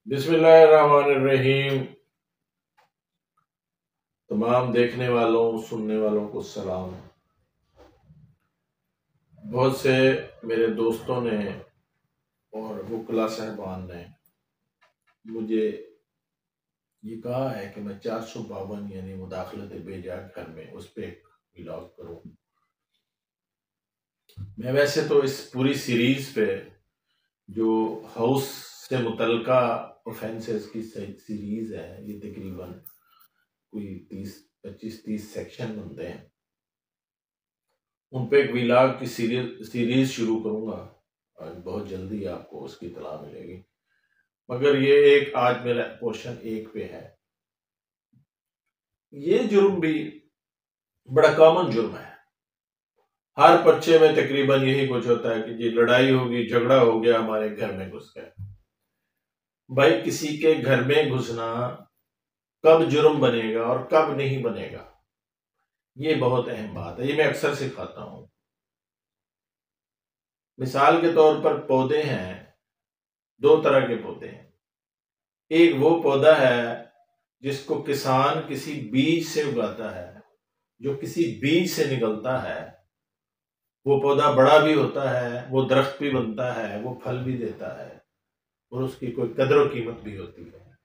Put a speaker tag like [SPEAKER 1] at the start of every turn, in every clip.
[SPEAKER 1] बिस्मिल्लाहिर्रहमानिर्रहीम। तमाम देखने वालों सुनने वालों को सलाम। बहुत से मेरे दोस्तों ने और वकला साहबान ने मुझे ये कहा है कि मैं 452 यानी मुदाखलत बेजा घर में उस पर एक व्लॉग करूं। मैं वैसे तो इस पूरी सीरीज पे जो हाउस से मुतल्लिका ऑफेंसेस की सीरीज है, ये तकरीबन कोई 25-30 सेक्शन बनते हैं, उन पे एक व्लॉग की सीरीज शुरू करूंगा और बहुत जल्दी आपको उसकी इतला मिलेगी। मगर ये एक आज मेरा पोर्शन 1 पे है। ये जुर्म भी बड़ा कॉमन जुर्म है। हर पर्चे में तकरीबन यही कुछ होता है कि जी लड़ाई होगी, झगड़ा हो गया, हमारे घर में घुस गए। भाई, किसी के घर में घुसना कब जुर्म बनेगा और कब नहीं बनेगा, ये बहुत अहम बात है। ये मैं अक्सर सिखाता हूं। मिसाल के तौर पर पौधे हैं, 2 तरह के पौधे हैं। एक वो पौधा है जिसको किसान किसी बीज से उगाता है, जो किसी बीज से निकलता है। वो पौधा बड़ा भी होता है, वो दरख्त भी बनता है, वो फल भी देता है और उसकी कोई कदर और कीमत भी होती है।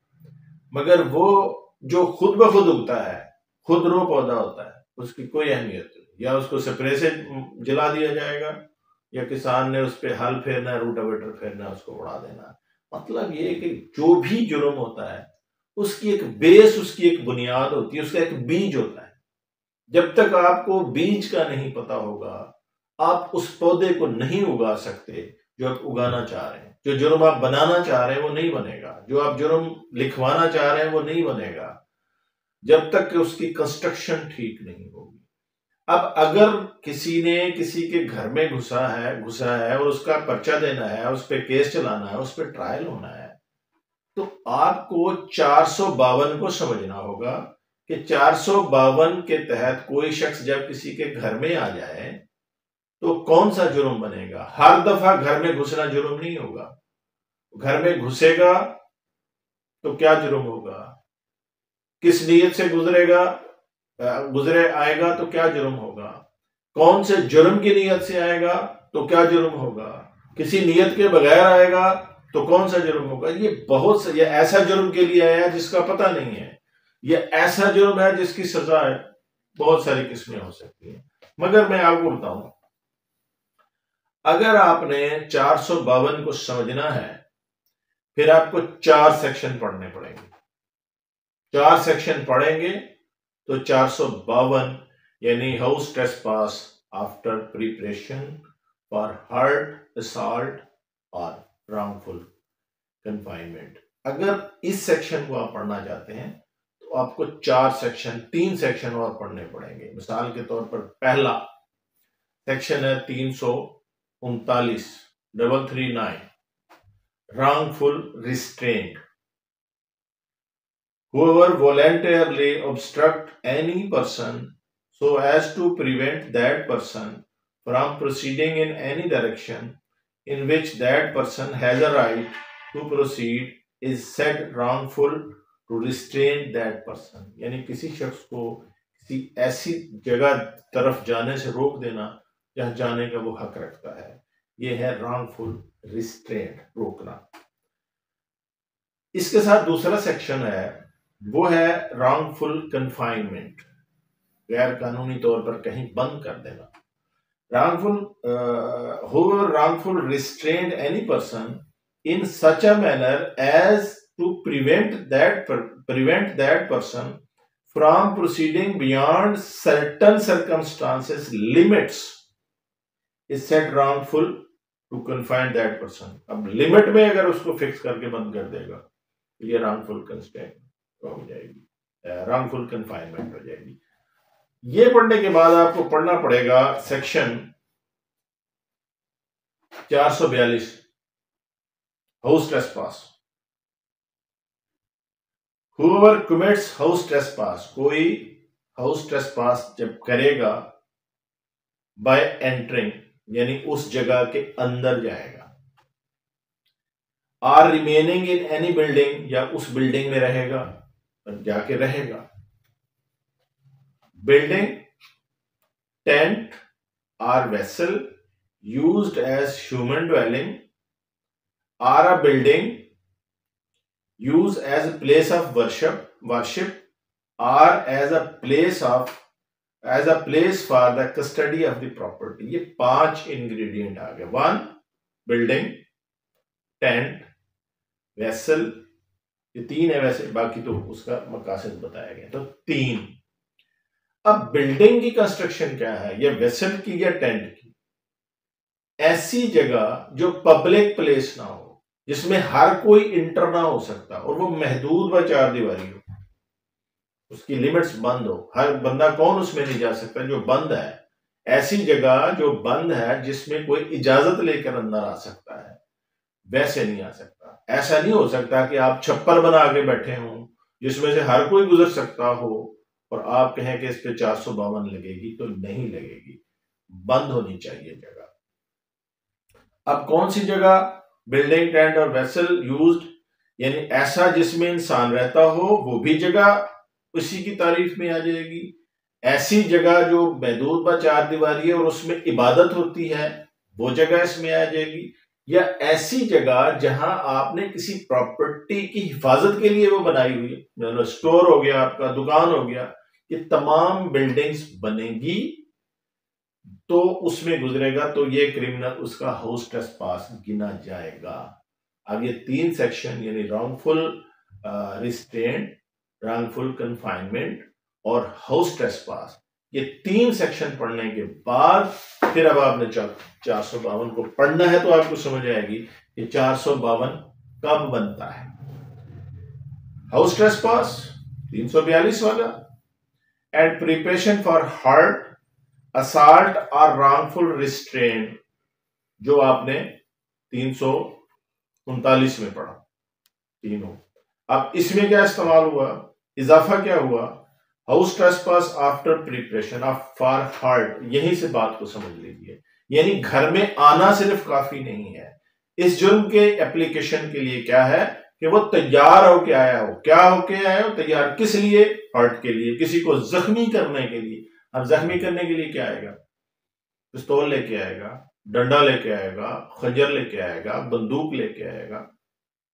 [SPEAKER 1] मगर वो जो खुद ब खुद उगता है, खुद रो पौधा होता है, उसकी कोई अहमियत नहीं। या उसको स्प्रे से जला दिया जाएगा या किसान ने उस पर हल फेरना, रूटावेटर फेरना, उसको उड़ा देना। मतलब ये कि जो भी जुर्म होता है उसकी एक बेस, उसकी एक बुनियाद होती है, उसका एक बीज होता है। जब तक आपको बीज का नहीं पता होगा, आप उस पौधे को नहीं उगा सकते जो आप उगाना चाह रहे हैं। जो जुर्म आप बनाना चाह रहे हैं वो नहीं बनेगा, जो आप जुर्म लिखवाना चाह रहे हैं वो नहीं बनेगा, जब तक कि उसकी कंस्ट्रक्शन ठीक नहीं होगी। अब अगर किसी ने किसी के घर में घुसा है और उसका पर्चा देना है, उस पर केस चलाना है, उस पर ट्रायल होना है, तो आपको 452 को समझना होगा कि 452 के तहत कोई शख्स जब किसी के घर में आ जाए तो कौन सा जुर्म बनेगा। हर दफा घर में घुसना जुर्म नहीं होगा। घर में घुसेगा तो क्या जुर्म होगा, किस नीयत से गुजरे आएगा तो क्या जुर्म होगा, कौन से जुर्म की नीयत से आएगा तो क्या जुर्म होगा, किसी नीयत के बगैर आएगा तो कौन सा जुर्म होगा। ये ऐसा जुर्म के लिए आया जिसका पता नहीं है, ये ऐसा जुर्म है जिसकी सजा है, बहुत सारी किस्में हो सकती हैं। मगर मैं आपको बताऊं, अगर आपने 452 को समझना है, फिर आपको 4 सेक्शन पढ़ने पड़ेंगे। 4 सेक्शन पढ़ेंगे तो 452 यानी house trespass after preparation for hurt, assault और रॉन्गफुल कन्फाइनमेंट, अगर इस सेक्शन को आप पढ़ना चाहते हैं तो आपको 3 सेक्शन और पढ़ने पड़ेंगे। मिसाल के तौर पर पहला सेक्शन है 339 wrongful restraint. Whoever voluntarily obstruct any person so as to prevent that person from proceeding in any direction in which that person has a right to proceed is said wrongful to restrain that person. यानी किसी शख्स को किसी ऐसी जगह तरफ जाने से रोक देना जहां जाने का वो हक रखता है, ये है wrongful restraint, रोकना। इसके साथ दूसरा सेक्शन है, वो है wrongful confinement, गैर कानूनी तौर पर कहीं बंद कर देना। whoever wrongful restrained any person in such a manner as to prevent that person from proceeding beyond certain circumstances limits is said wrongful to confine that person। अब लिमिट में अगर उसको फिक्स करके बंद कर देगा, ये रॉन्गफुल कंस्ट्रेंट हो जाएगी, रॉन्गफुल कन्फाइनमेंट हो जाएगी। ये पढ़ने के बाद आपको पढ़ना पड़ेगा section 442 house trespass. Whoever commits house trespass, कोई हाउस ट्रेसपास जब करेगा बाय एंटरिंग यानी उस जगह के अंदर जाएगा, or remaining in any building, या उस बिल्डिंग में रहेगा, जाके रहेगा। Building, tent or vessel used as human dwelling or a building use as a place of worship or as a place for the custody of the property. ये 5 ingredient आ गए। 1 building, tent, vessel, ये 3 है वैसे, बाकी तो उसका मकासद बताया गया। तो 3। अब बिल्डिंग की कंस्ट्रक्शन क्या है, या वेसल की या टेंट की? ऐसी जगह जो पब्लिक प्लेस ना हो, जिसमें हर कोई इंटर ना हो सकता, और वो महदूद व 4 दीवारी हो, उसकी लिमिट्स बंद हो, हर बंदा कौन उसमें नहीं जा सकता, जो बंद है। ऐसी जगह जो बंद है, जिसमें कोई इजाजत लेकर अंदर आ सकता है, वैसे नहीं आ सकता। ऐसा नहीं हो सकता कि आप छप्पर बना के बैठे हो जिसमें से हर कोई गुजर सकता हो और आप कहें कि इस पे 452 लगेगी, तो नहीं लगेगी, बंद होनी चाहिए जगह। अब कौन सी जगह? बिल्डिंग, टेंट और वेसल यूज्ड, यानी ऐसा जिसमें इंसान रहता हो, वो भी जगह उसी की तारीफ में आ जाएगी। ऐसी जगह जो महदूद व 4 दीवारी है और उसमें इबादत होती है, वो जगह इसमें आ जाएगी। या ऐसी जगह जहां आपने किसी प्रॉपर्टी की हिफाजत के लिए वो बनाई हुई है, मतलब स्टोर हो गया, आपका दुकान हो गया, ये तमाम बिल्डिंग्स बनेगी तो उसमें गुजरेगा, तो ये क्रिमिनल उसका हाउस ट्रेसपास गिना जाएगा। अब ये 3 सेक्शन, यानी रॉन्गफुल रिस्ट्रेंट, रॉन्गफुल कन्फाइनमेंट और हाउस ट्रेसपास, ये 3 सेक्शन पढ़ने के बाद फिर अब आपने 452 को पढ़ना है, तो आपको समझ आएगी कि 452 कब बनता है। हाउस ट्रेसपास 342 वाला, and preparation for hurt, assault और रॉन्गफुल रिस्ट्रेंट, जो आपने 339 में पढ़ा, तीनों। अब इसमें क्या इस्तेमाल हुआ, इजाफा क्या हुआ? House trespass after preparation of for hurt, यहीं से बात को समझ लीजिए। यानी घर में आना सिर्फ काफी नहीं है, इस जुर्म के एप्लीकेशन के लिए क्या है कि वो तैयार होके आया हो। क्या होके आया हो? तैयार। किस लिए? हर्ट के लिए, किसी को जख्मी करने के लिए। अब जख्मी करने के लिए क्या आएगा? पिस्तौल लेके आएगा, डंडा लेके आएगा, खंजर लेके आएगा, बंदूक लेके आएगा,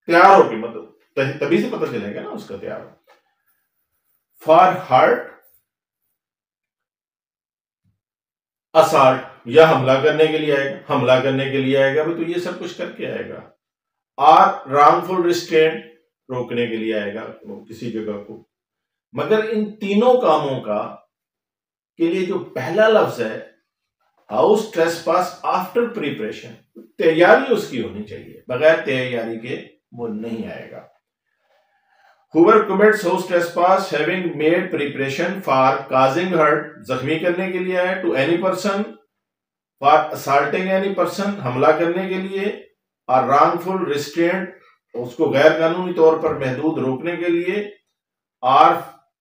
[SPEAKER 1] तैयार होके, मतलब तभी से पता चलेगा ना उसका तैयार। फॉर हर्ट, असॉल्ट, या हमला करने के लिए आएगा, हमला करने के लिए आएगा भी, तो ये सब कुछ करके आएगा। और रॉन्गफुल रिस्ट्रेंट, रोकने के लिए आएगा किसी जगह को। मगर इन तीनों कामों का के लिए जो पहला लफ्ज है हाउस ट्रेसपास आफ्टर प्रिपरेशन, तैयारी उसकी होनी चाहिए, बगैर तैयारी के वो नहीं आएगा। Whoever commits house trespass having made preparation for causing hurt, जख्मी करने के लिए है, to any person, for assaulting any person, हमला करने के लिए, और wrongful restraint, उसको गैर कानूनी तौर पर महदूद रोकने के लिए, और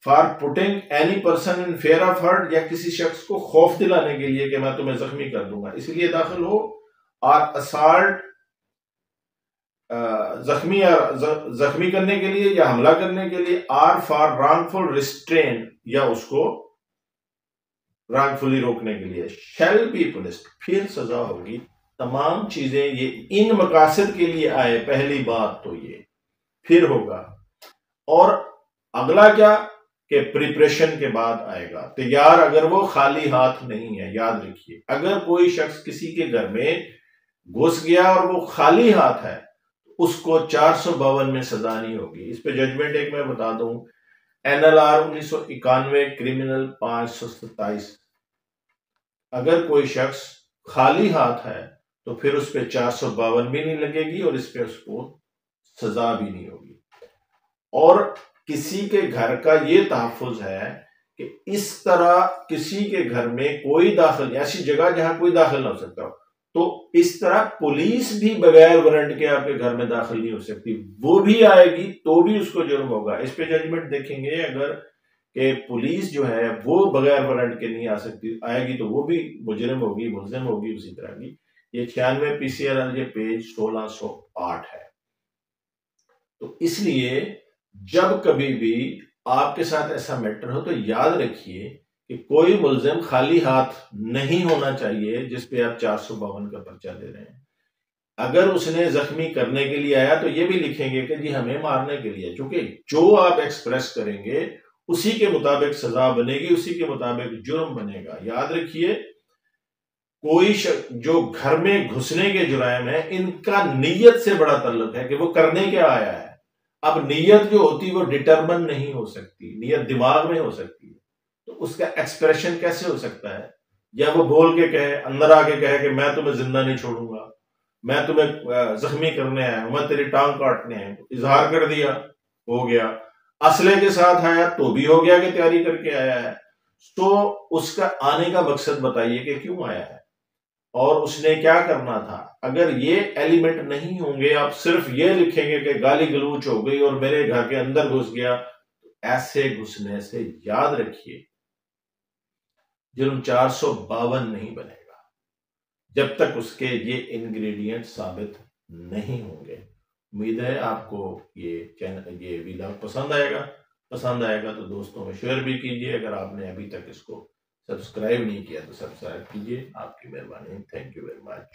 [SPEAKER 1] for putting any person in fear of hurt, या किसी शख्स को खौफ दिलाने के लिए कि मैं तुम्हें जख्मी कर दूंगा, इसलिए दाखिल हो। और असॉल्ट, जख्मी करने के लिए या हमला करने के लिए। आर फॉर रॉन्गफुल रिस्ट्रेन, या उसको रॉन्गफुली रोकने के लिए। शैल बी पुनिश्ड, फिर सजा होगी। तमाम चीजें ये इन मकासद के लिए आए, पहली बात तो ये, फिर होगा। और अगला क्या कि प्रिपरेशन के बाद आएगा तैयार, अगर वो खाली हाथ नहीं है। याद रखिए, अगर कोई शख्स किसी के घर में घुस गया और वो खाली हाथ है, उसको 452 में सजा नहीं होगी। इस पे जजमेंट एक मैं बता दूं, NLR 1991 क्रिमिनल 527, अगर कोई शख्स खाली हाथ है तो फिर उस पर 452 भी नहीं लगेगी और इस पे उसको सजा भी नहीं होगी। और किसी के घर का ये तहफ़्फ़ुज़ है कि इस तरह किसी के घर में कोई दाखिल, ऐसी जगह जहां कोई दाखिल ना हो सकता हो, तो इस तरह पुलिस भी बगैर वारंट के आपके घर में दाखिल नहीं हो सकती। वो भी आएगी तो भी उसको जुर्म होगा। इस पे जजमेंट देखेंगे, अगर कि पुलिस जो है वो बगैर वारंट के नहीं आ सकती, आएगी तो वो भी मुजरिम होगी, मुल्ज़िम होगी उसी तरह की। ये 96 PCRL पेज 1608 है। तो इसलिए जब कभी भी आपके साथ ऐसा मैटर हो तो याद रखिए कि कोई मुलजिम खाली हाथ नहीं होना चाहिए जिस पे आप 452 का पर्चा दे रहे हैं। अगर उसने जख्मी करने के लिए आया तो ये भी लिखेंगे कि जी हमें मारने के लिए, क्योंकि जो आप एक्सप्रेस करेंगे उसी के मुताबिक सजा बनेगी, उसी के मुताबिक जुर्म बनेगा। याद रखिए, कोई जो घर में घुसने के जुराइम है इनका नीयत से बड़ा ताल्लुक है कि वो करने क्या आया है। अब नीयत जो होती है वो डिटरमिन नहीं हो सकती, नीयत दिमाग में हो सकती है, तो उसका एक्सप्रेशन कैसे हो सकता है? या वो बोल के कहे, अंदर आके कहे कि मैं तुम्हें जिंदा नहीं छोड़ूंगा, मैं तुम्हें जख्मी करने आया हूं, मैं तेरी टांग काटने आया हूं। इजहार कर दिया, हो गया। असले के साथ आया तो भी हो गया कि तैयारी करके आया है। तो उसका आने का मकसद बताइए कि क्यों आया है और उसने क्या करना था। अगर ये एलिमेंट नहीं होंगे, आप सिर्फ ये लिखेंगे कि गाली गलूच हो गई और मेरे घर के अंदर घुस गया, ऐसे घुसने से याद रखिए जुर्म 452 नहीं बनेगा जब तक उसके ये इंग्रेडिएंट साबित नहीं होंगे। उम्मीद है आपको ये चैनल, ये वीडियो पसंद आएगा। पसंद आएगा तो दोस्तों में शेयर भी कीजिए। अगर आपने अभी तक इसको सब्सक्राइब नहीं किया तो सब्सक्राइब कीजिए। आपकी मेहरबानी। Thank you very much.